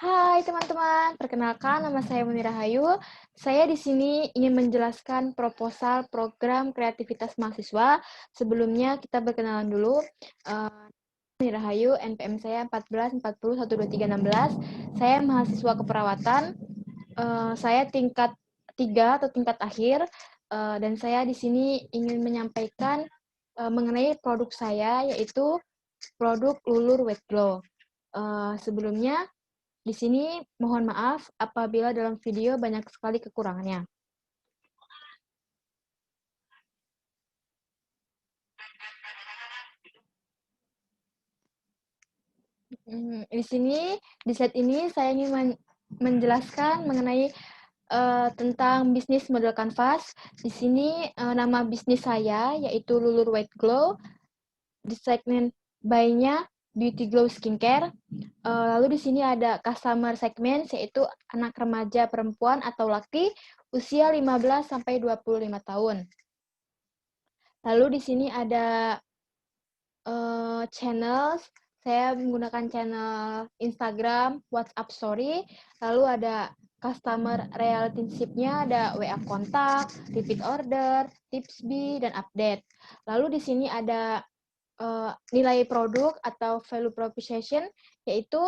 Hai teman-teman, perkenalkan nama saya Munir Rahayu. Saya di sini ingin menjelaskan proposal program kreativitas mahasiswa. Sebelumnya kita berkenalan dulu. Munir Rahayu, NPM saya 14401236. Saya mahasiswa keperawatan. Saya tingkat 3 atau tingkat akhir. Dan saya di sini ingin menyampaikan mengenai produk saya, yaitu produk Lulur Wet Glow. Sebelumnya, di sini mohon maaf apabila dalam video banyak sekali kekurangannya. Di sini, di slide ini saya ingin menjelaskan mengenai tentang bisnis model kanvas. Di sini nama bisnis saya yaitu Lulur White Glow. Di segmen buy-nya Beauty Glow Skincare. Lalu di sini ada customer segment yaitu anak remaja perempuan atau laki usia 15 sampai 25 tahun. Lalu di sini ada channel, saya menggunakan channel Instagram, WhatsApp Story, lalu ada customer relationship-nya, ada WA kontak, repeat order, tips B, dan update. Lalu di sini ada nilai produk atau value proposition, yaitu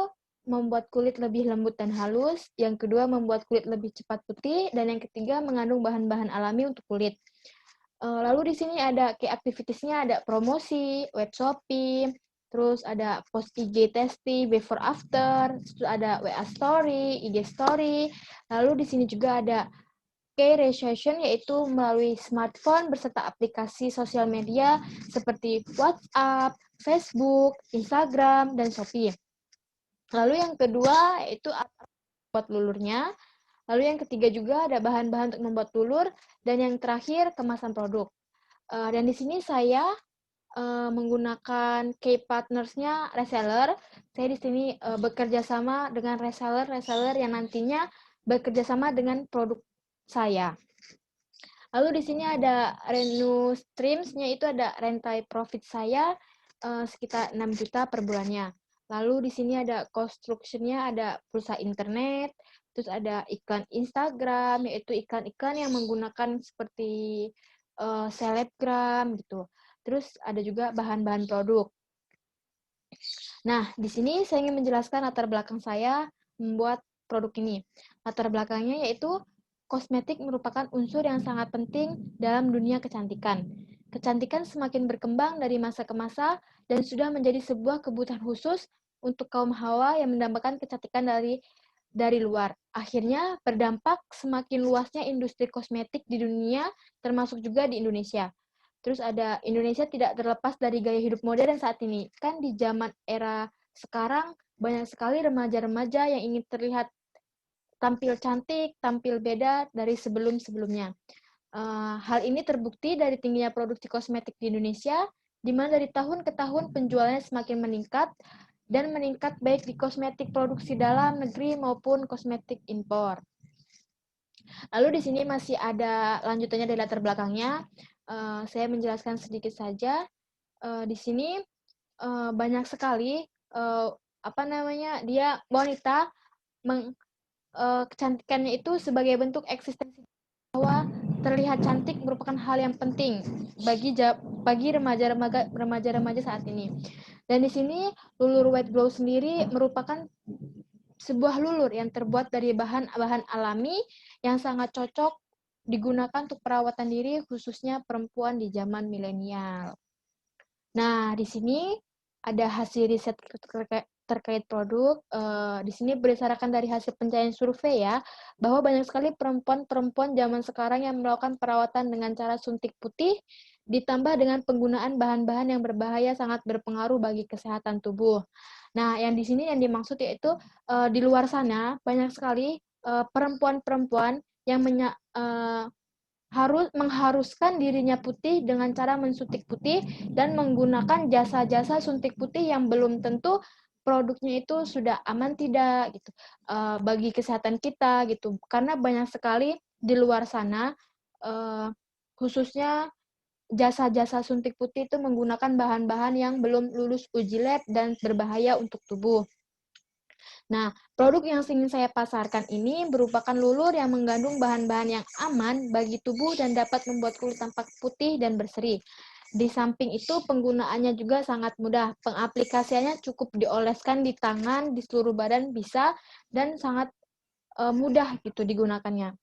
membuat kulit lebih lembut dan halus, yang kedua membuat kulit lebih cepat putih, dan yang ketiga mengandung bahan-bahan alami untuk kulit. Lalu di sini ada key activities-nya, ada promosi, web shopping, terus ada post IG testing, before after, terus ada WA story, IG story. Lalu di sini juga ada key registration, yaitu melalui smartphone berserta aplikasi sosial media seperti WhatsApp, Facebook, Instagram, dan Shopee. Lalu yang kedua yaitu buat lulurnya. Lalu yang ketiga juga ada bahan-bahan untuk membuat lulur, dan yang terakhir kemasan produk. Dan di sini saya menggunakan key partners-nya reseller. Saya di sini bekerja sama dengan reseller yang nantinya bekerja sama dengan produk saya. Lalu di sini ada revenue streams-nya, itu ada rental profit saya sekitar 6 juta per bulannya. Lalu di sini ada construction-nya, ada pulsa internet, terus ada iklan Instagram, yaitu iklan-iklan yang menggunakan seperti selebgram gitu. Terus ada juga bahan-bahan produk. Nah, di sini saya ingin menjelaskan latar belakang saya membuat produk ini. Latar belakangnya yaitu kosmetik merupakan unsur yang sangat penting dalam dunia kecantikan. Kecantikan semakin berkembang dari masa ke masa dan sudah menjadi sebuah kebutuhan khusus untuk kaum hawa yang mendambakan kecantikan dari luar. Akhirnya berdampak semakin luasnya industri kosmetik di dunia, termasuk juga di Indonesia. Terus ada Indonesia tidak terlepas dari gaya hidup modern saat ini. Kan di zaman era sekarang banyak sekali remaja-remaja yang ingin terlihat tampil cantik, tampil beda dari sebelum-sebelumnya. Hal ini terbukti dari tingginya produksi kosmetik di Indonesia, di mana dari tahun ke tahun penjualannya semakin meningkat, dan meningkat baik di kosmetik produksi dalam negeri maupun kosmetik impor. Lalu di sini masih ada lanjutannya dari latar belakangnya. Saya menjelaskan sedikit saja. Di sini banyak sekali dia wanita kecantikannya itu sebagai bentuk eksistensi bahwa terlihat cantik merupakan hal yang penting bagi remaja-remaja saat ini. Dan di sini Lulur White Glow sendiri merupakan sebuah lulur yang terbuat dari bahan-bahan alami yang sangat cocok digunakan untuk perawatan diri khususnya perempuan di zaman milenial. Nah, di sini ada hasil riset terkait produk. Di sini berdasarkan dari hasil pencarian survei ya, bahwa banyak sekali perempuan-perempuan zaman sekarang yang melakukan perawatan dengan cara suntik putih, ditambah dengan penggunaan bahan-bahan yang berbahaya sangat berpengaruh bagi kesehatan tubuh. Nah, yang di sini yang dimaksud yaitu di luar sana banyak sekali perempuan-perempuan yang mengharuskan dirinya putih dengan cara mensuntik putih dan menggunakan jasa-jasa suntik putih yang belum tentu produknya itu sudah aman tidak gitu bagi kesehatan kita gitu, karena banyak sekali di luar sana khususnya jasa-jasa suntik putih itu menggunakan bahan-bahan yang belum lulus uji lab dan berbahaya untuk tubuh. Nah, produk yang ingin saya pasarkan ini merupakan lulur yang mengandung bahan-bahan yang aman bagi tubuh dan dapat membuat kulit tampak putih dan berseri. Di samping itu, penggunaannya juga sangat mudah. Pengaplikasiannya cukup dioleskan di tangan, di seluruh badan bisa, dan sangat mudah gitu digunakannya.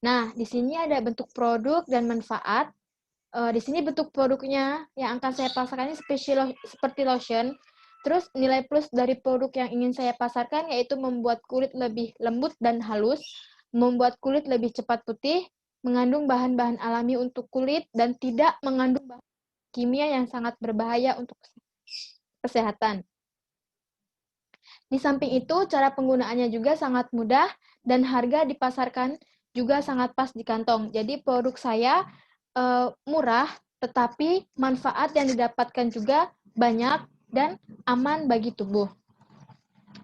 Nah, di sini ada bentuk produk dan manfaat. Di sini bentuk produknya yang akan saya pasarkan ini seperti lotion. Terus nilai plus dari produk yang ingin saya pasarkan yaitu membuat kulit lebih lembut dan halus, membuat kulit lebih cepat putih, mengandung bahan-bahan alami untuk kulit, dan tidak mengandung bahan kimia yang sangat berbahaya untuk kesehatan. Di samping itu, cara penggunaannya juga sangat mudah dan harga dipasarkan juga sangat pas di kantong. Jadi produk saya murah, tetapi manfaat yang didapatkan juga banyak dan aman bagi tubuh.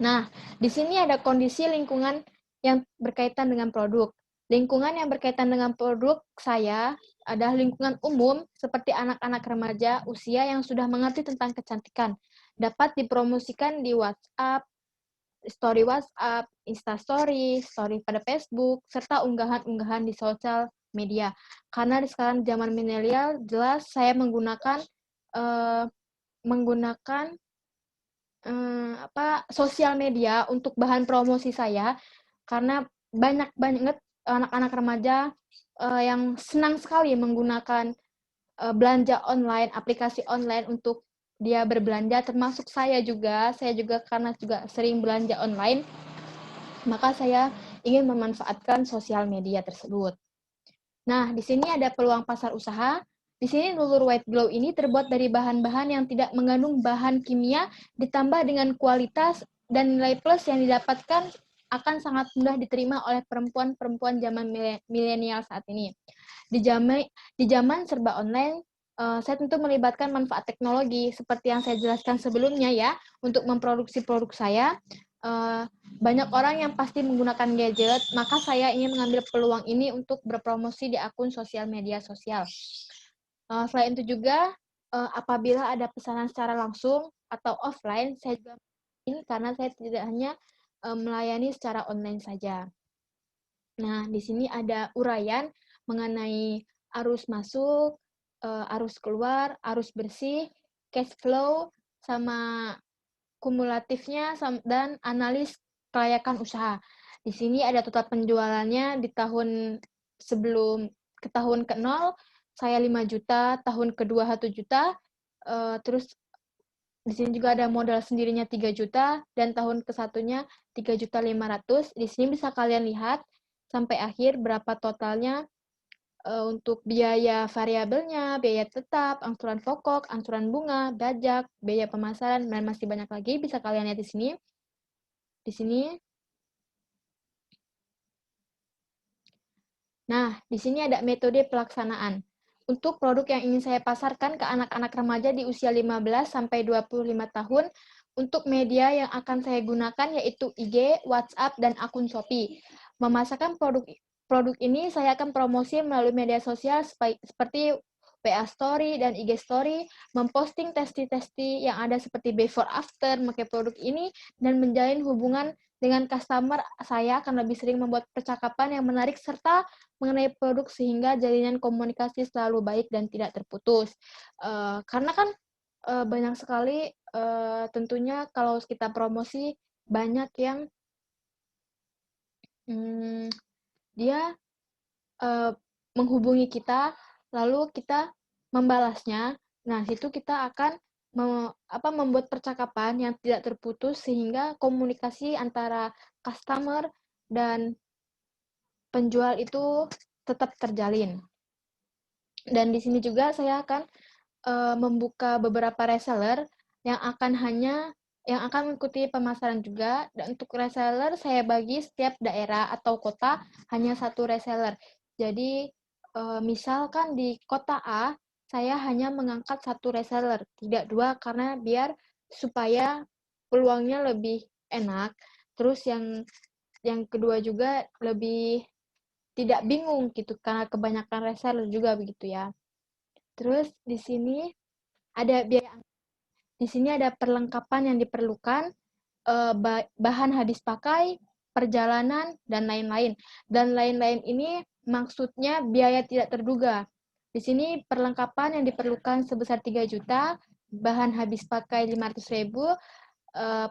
Nah, di sini ada kondisi lingkungan yang berkaitan dengan produk. Lingkungan yang berkaitan dengan produk saya adalah lingkungan umum seperti anak-anak remaja usia yang sudah mengerti tentang kecantikan. Dapat dipromosikan di WhatsApp, story WhatsApp, Instastory, story pada Facebook, serta unggahan-unggahan di sosial media. Karena di sekarang zaman milenial, jelas saya menggunakan sosial media untuk bahan promosi saya, karena banyak banget anak-anak remaja yang senang sekali menggunakan belanja online, aplikasi online untuk dia berbelanja, termasuk saya juga karena juga sering belanja online, maka saya ingin memanfaatkan sosial media tersebut. Nah, di sini ada peluang pasar usaha. Di sini lulur white glow ini terbuat dari bahan-bahan yang tidak mengandung bahan kimia, ditambah dengan kualitas dan nilai plus yang didapatkan akan sangat mudah diterima oleh perempuan-perempuan zaman milenial saat ini. Di zaman serba online, saya tentu melibatkan manfaat teknologi seperti yang saya jelaskan sebelumnya ya. Untuk memproduksi produk saya, banyak orang yang pasti menggunakan gadget, maka saya ingin mengambil peluang ini untuk berpromosi di akun sosial media sosial. Selain itu juga, apabila ada pesanan secara langsung atau offline, saya juga ini karena saya tidak hanya melayani secara online saja. Nah, di sini ada uraian mengenai arus masuk, arus keluar, arus bersih, cash flow, sama kumulatifnya, dan analis kelayakan usaha. Di sini ada total penjualannya di tahun sebelum ke tahun ke-0, saya 5 juta, tahun kedua 1 juta, terus di sini juga ada modal sendirinya 3 juta, dan tahun ke-1-nya 3.500.000. Di sini bisa kalian lihat sampai akhir berapa totalnya untuk biaya variabelnya, biaya tetap, angsuran pokok, angsuran bunga, pajak, biaya pemasaran, dan masih banyak lagi. Bisa kalian lihat di sini. Di sini. Nah, di sini ada metode pelaksanaan. Untuk produk yang ingin saya pasarkan ke anak-anak remaja di usia 15 sampai 25 tahun, untuk media yang akan saya gunakan yaitu IG, WhatsApp, dan akun Shopee. Memasarkan produk ini saya akan promosi melalui media sosial seperti WA Story dan IG Story, memposting testi-testi yang ada seperti before after memakai produk ini, dan menjalin hubungan dengan customer. Saya akan lebih sering membuat percakapan yang menarik serta mengenai produk sehingga jalinan komunikasi selalu baik dan tidak terputus. Karena kan banyak sekali tentunya kalau kita promosi banyak yang dia menghubungi kita lalu kita membalasnya. Nah, situ kita akan membuat percakapan yang tidak terputus sehingga komunikasi antara customer dan penjual itu tetap terjalin. Dan di sini juga saya akan membuka beberapa reseller yang akan mengikuti pemasaran juga. Dan untuk reseller saya bagi setiap daerah atau kota hanya satu reseller. Jadi misalkan di kota A saya hanya mengangkat satu reseller, tidak dua, karena biar supaya peluangnya lebih enak. Terus yang kedua juga lebih tidak bingung gitu karena kebanyakan reseller juga begitu ya. Terus di sini ada perlengkapan yang diperlukan. bahan habis pakai, perjalanan, dan lain-lain. Dan lain-lain ini maksudnya biaya tidak terduga. Di sini perlengkapan yang diperlukan sebesar 3 juta, bahan habis pakai 500.000,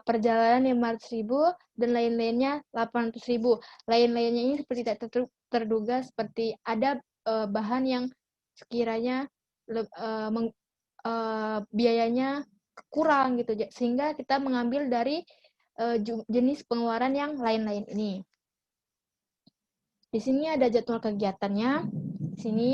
perjalanan 500.000, dan lain-lainnya 800.000. Lain-lainnya ini seperti tidak terduga, seperti ada bahan yang sekiranya biayanya kurang gitu, sehingga kita mengambil dari jenis pengeluaran yang lain-lain ini. Di sini ada jadwal kegiatannya. Di sini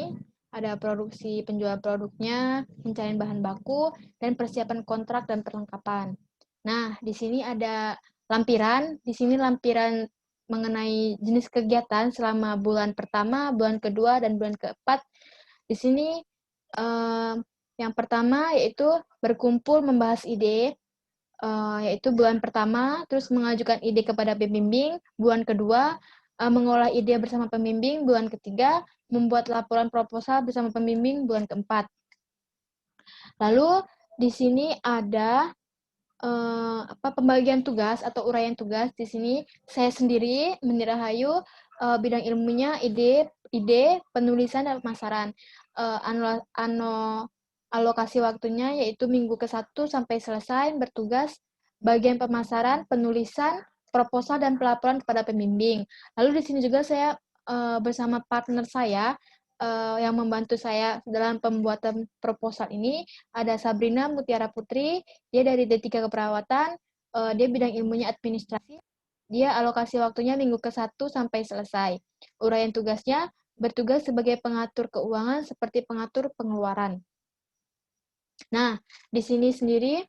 ada produksi, penjual produknya, pencarian bahan baku, dan persiapan kontrak dan perlengkapan. Nah, di sini ada lampiran. Di sini lampiran mengenai jenis kegiatan selama bulan pertama, bulan kedua, dan bulan keempat. Di sini yang pertama yaitu berkumpul membahas ide, yaitu bulan pertama, terus mengajukan ide kepada pembimbing, bulan kedua, mengolah ide bersama pembimbing, bulan ketiga, membuat laporan proposal bersama pembimbing, bulan keempat. Lalu di sini ada pembagian tugas atau uraian tugas. Di sini saya sendiri, Mendira Hayu, bidang ilmunya ide, penulisan dan pemasaran. Alokasi waktunya yaitu minggu ke-1 sampai selesai bertugas bagian pemasaran, penulisan, proposal, dan pelaporan kepada pembimbing. Lalu di sini juga saya bersama partner saya yang membantu saya dalam pembuatan proposal ini ada Sabrina Mutiara Putri, dia dari D3 Keperawatan, dia bidang ilmunya administrasi, dia alokasi waktunya minggu ke-1 sampai selesai. Uraian tugasnya bertugas sebagai pengatur keuangan seperti pengatur pengeluaran. Nah, di sini sendiri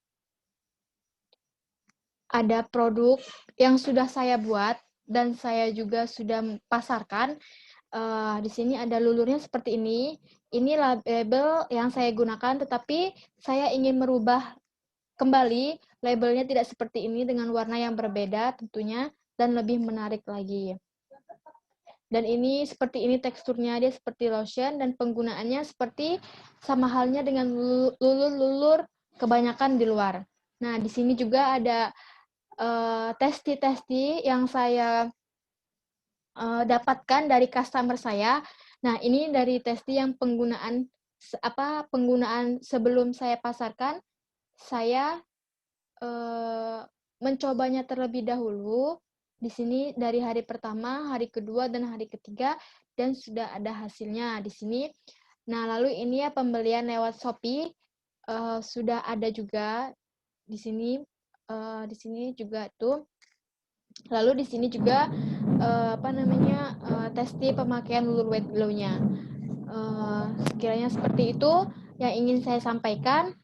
ada produk yang sudah saya buat dan saya juga sudah pasarkan. Di sini ada lulurnya seperti ini. Ini label yang saya gunakan, tetapi saya ingin merubah kembali labelnya tidak seperti ini dengan warna yang berbeda tentunya dan lebih menarik lagi. Dan ini seperti ini teksturnya, dia seperti lotion dan penggunaannya seperti sama halnya dengan lulur-lulur kebanyakan di luar. Nah, di sini juga ada testi-testi yang saya dapatkan dari customer saya. Nah, ini dari testi yang penggunaan sebelum saya pasarkan, saya mencobanya terlebih dahulu. Di sini dari hari pertama, hari kedua, dan hari ketiga, dan sudah ada hasilnya di sini. Nah, lalu ini ya pembelian lewat Shopee sudah ada juga di sini. Di sini juga tuh. Lalu di sini juga testi pemakaian lulur wet glow-nya. Sekiranya seperti itu yang ingin saya sampaikan.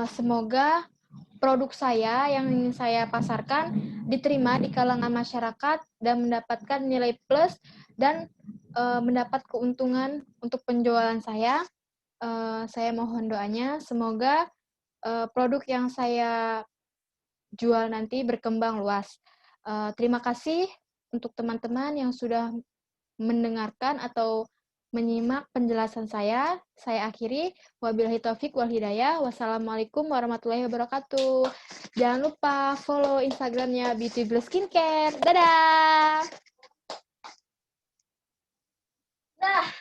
Semoga produk saya yang ingin saya pasarkan diterima di kalangan masyarakat dan mendapatkan nilai plus dan mendapat keuntungan untuk penjualan saya. Saya mohon doanya, semoga produk yang saya jual nanti berkembang luas. Terima kasih untuk teman-teman yang sudah mendengarkan atau menyimak penjelasan saya. Saya akhiri. Wabillahi taufik wal hidayah. Wassalamualaikum warahmatullahi wabarakatuh. Jangan lupa follow Instagramnya Beauty Blue Skincare. Dadah! Nah.